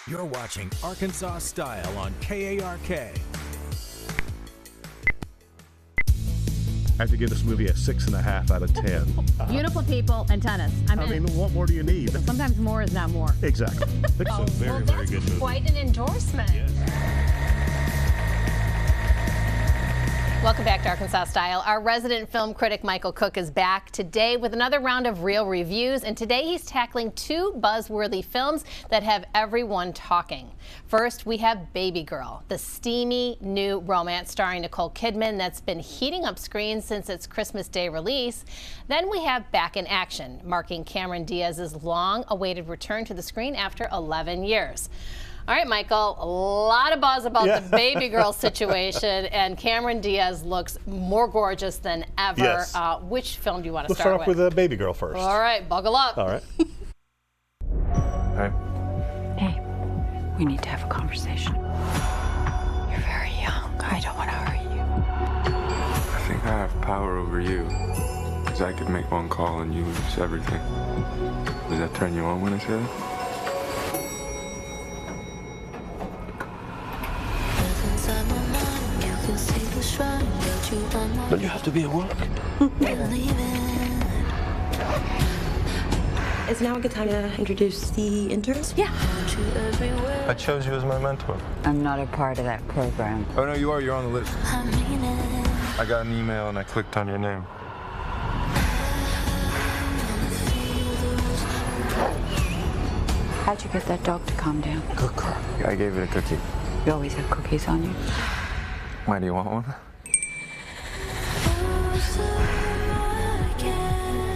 You're watching Arkansas Style on KARK. I have to give this movie a 6.5 out of 10. Beautiful people and tennis. I mean, what more do you need? Sometimes more is not more. Exactly. It's a very, very good movie. Quite an endorsement. Yes. Welcome back to Arkansas Style. Our resident film critic Michael Cook is back today with another round of real reviews, and today he's tackling two buzzworthy films that have everyone talking. First, we have Baby Girl, the steamy new romance starring Nicole Kidman that's been heating up screens since its Christmas Day release. Then we have Back in Action, marking Cameron Diaz's long-awaited return to the screen after 11 years. All right, Michael, a lot of buzz about the Baby Girl situation, and Cameron Diaz looks more gorgeous than ever. Yes. Which film do you want to Let's start off with Baby Girl first. All right, buckle up. All right. Hi. Hey, we need to have a conversation. You're very young. I don't want to hurt you. I think I have power over you. Because I could make one call and you lose everything. Does that turn you on when I say that? Don't you have to be at work? Is now a good time to introduce the interns? Yeah. I chose you as my mentor. I'm not a part of that program. Oh, no, you are. You're on the list. I got an email and I clicked on your name. How'd you get that dog to calm down? Good girl. I gave it a cookie. You always have cookies on you. Why do you want one?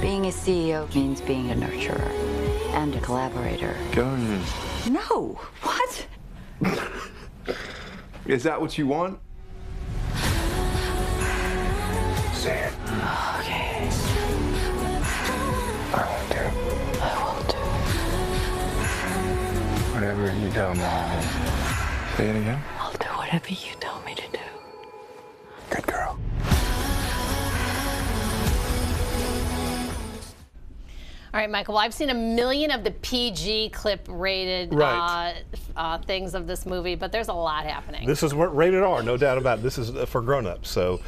Being a CEO means being a nurturer and a collaborator. Get on your knees. No. What? Is that what you want? Say it. Okay. I won't do. I will do. Whatever you tell me. Say it again. I'll do whatever you tell me to do. Good girl. All right, Michael, well, I've seen a million of the PG clip-rated things of this movie, but there's a lot happening. This is rated R, no doubt about it. This is for grown-ups. So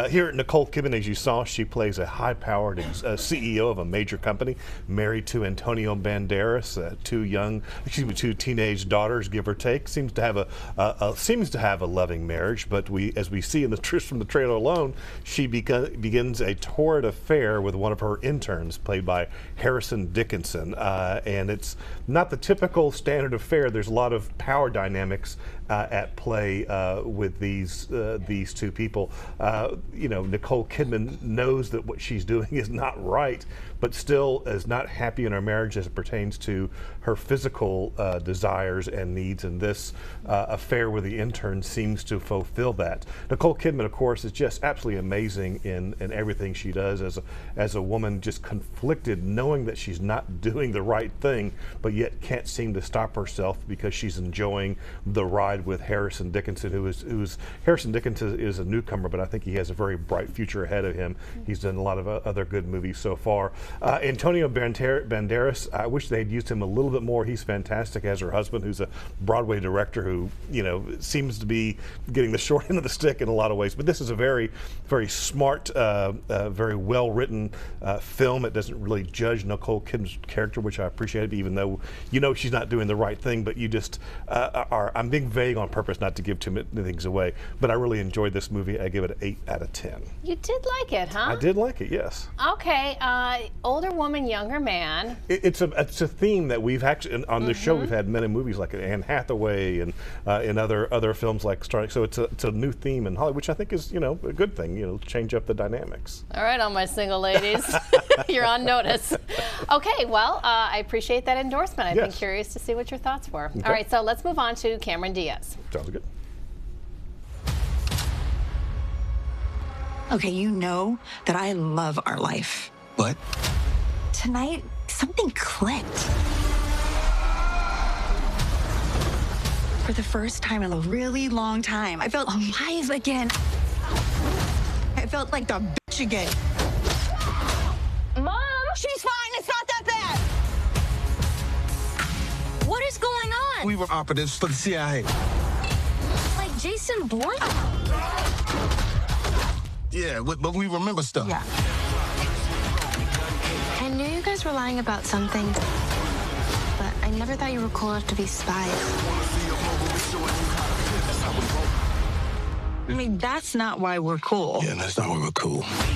here, Nicole Kidman, as you saw, she plays a high-powered CEO of a major company, married to Antonio Banderas, two teenage daughters, give or take. Seems to have a loving marriage, but as we see from the trailer alone, she begins a torrid affair with one of her interns, played by Harrison Dickinson, and it's not the typical standard affair. There's a lot of power dynamics at play with these two people. Nicole Kidman knows that what she's doing is not right, but still is not happy in her marriage as it pertains to her physical desires and needs, and this affair with the intern seems to fulfill that. Nicole Kidman, of course, is just absolutely amazing in everything she does as a woman, just conflicted, knowing that she's not doing the right thing, but yet can't seem to stop herself because she's enjoying the ride with Harrison Dickinson, Harrison Dickinson is a newcomer, but I think he has a very bright future ahead of him. He's done a lot of other good movies so far. Antonio Banderas, I wish they'd used him a little bit more. He's fantastic as her husband, who's a Broadway director who, seems to be getting the short end of the stick in a lot of ways. But this is a very, very smart, very well-written film. It doesn't really judge Nicole Kidman's character, which I appreciate, even though she's not doing the right thing, but you just I'm being vague on purpose not to give too many things away, but I really enjoyed this movie. I give it an 8 out of 10. You did like it, huh? I did like it, yes. Okay, older woman, younger man. It's a theme that we've actually on this show. We've had many movies like Anne Hathaway and in other films like Starting. So it's a new theme in Hollywood, which I think is a good thing. Change up the dynamics. All right, all my single ladies, you're on notice. Okay, well, I appreciate that endorsement. I've been curious to see what your thoughts were. Okay. All right, so let's move on to Cameron Diaz. Sounds good. Okay, you know that I love our life. What? Tonight, something clicked. For the first time in a really long time, I felt alive again. I felt like the bitch again. Mom! She's fine, it's not that bad. What is going on? We were operatives for the CIA. Like Jason Bourne? Yeah, but we remember stuff. Yeah. I knew you guys were lying about something, but I never thought you were cool enough to be spies. I mean, that's not why we're cool. Yeah, that's not why we're cool. Hold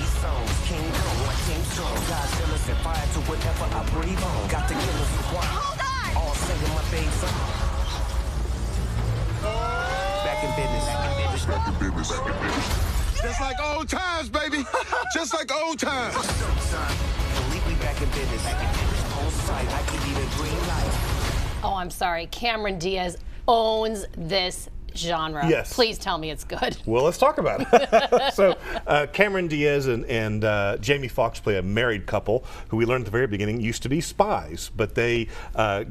on! Back in business. Just like old times, baby. Just like old times. Oh, I'm sorry. Cameron Diaz owns this genre. Yes. Please tell me it's good. Well, let's talk about it. So, Cameron Diaz and Jamie Foxx play a married couple who we learned at the very beginning used to be spies, but they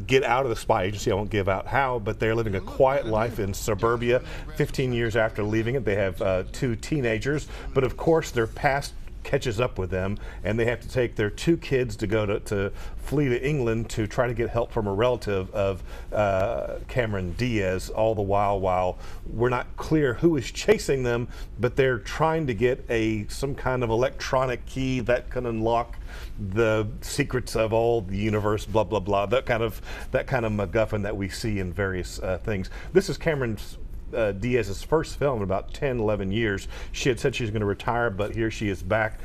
get out of the spy agency. I won't give out how, but they're living a quiet life in suburbia. 15 years after leaving it, they have 2 teenagers, but of course their past catches up with them, and they have to take their 2 kids to go to flee to England to try to get help from a relative of Cameron Diaz, all the while we're not clear who is chasing them, but they're trying to get some kind of electronic key that can unlock the secrets of all the universe, blah blah blah, that kind of MacGuffin that we see in various things. This is Cameron's Diaz's first film in about 10, 11 years. She had said she was going to retire, but here she is back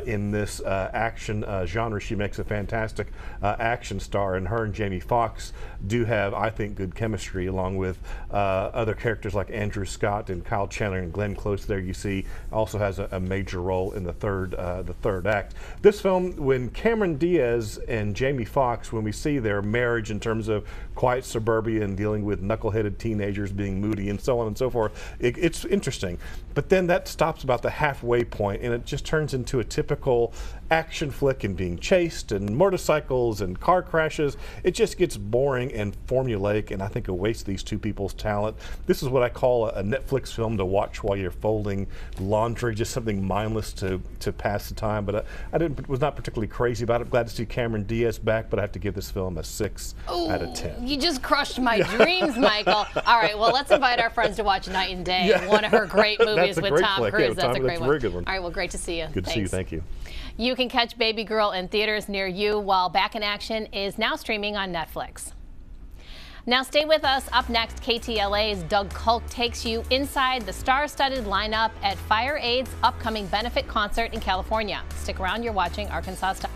in this action genre. She makes a fantastic action star, and her and Jamie Foxx do have, I think, good chemistry, along with other characters like Andrew Scott and Kyle Chandler and Glenn Close. There you see also has a major role in the third act. This film, when Cameron Diaz and Jamie Foxx, when we see their marriage in terms of quiet suburbia and dealing with knuckleheaded teenagers being moody and so on and so forth, it's interesting. But then that stops about the halfway point, and it just turns into a typical action flick and being chased and motorcycles and car crashes. It just gets boring and formulaic, and I think it wastes these 2 people's talent. This is what I call a Netflix film to watch while you're folding laundry, just something mindless to pass the time. But I was not particularly crazy about it. Glad to see Cameron Diaz back, but I have to give this film a 6 out of 10. You just crushed my dreams, Michael. All right, well, let's invite our friends to watch Night and Day, one of her great movies with Tom Cruise. That's a great one. Very good one. All right, well, great to see you. Good to see you. Thank you. You can catch Baby Girl in theaters near you, while Back in Action is now streaming on Netflix. Now stay with us. Up next, KTLA's Doug Culk takes you inside the star-studded lineup at FireAid's upcoming benefit concert in California. Stick around, you're watching Arkansas Style.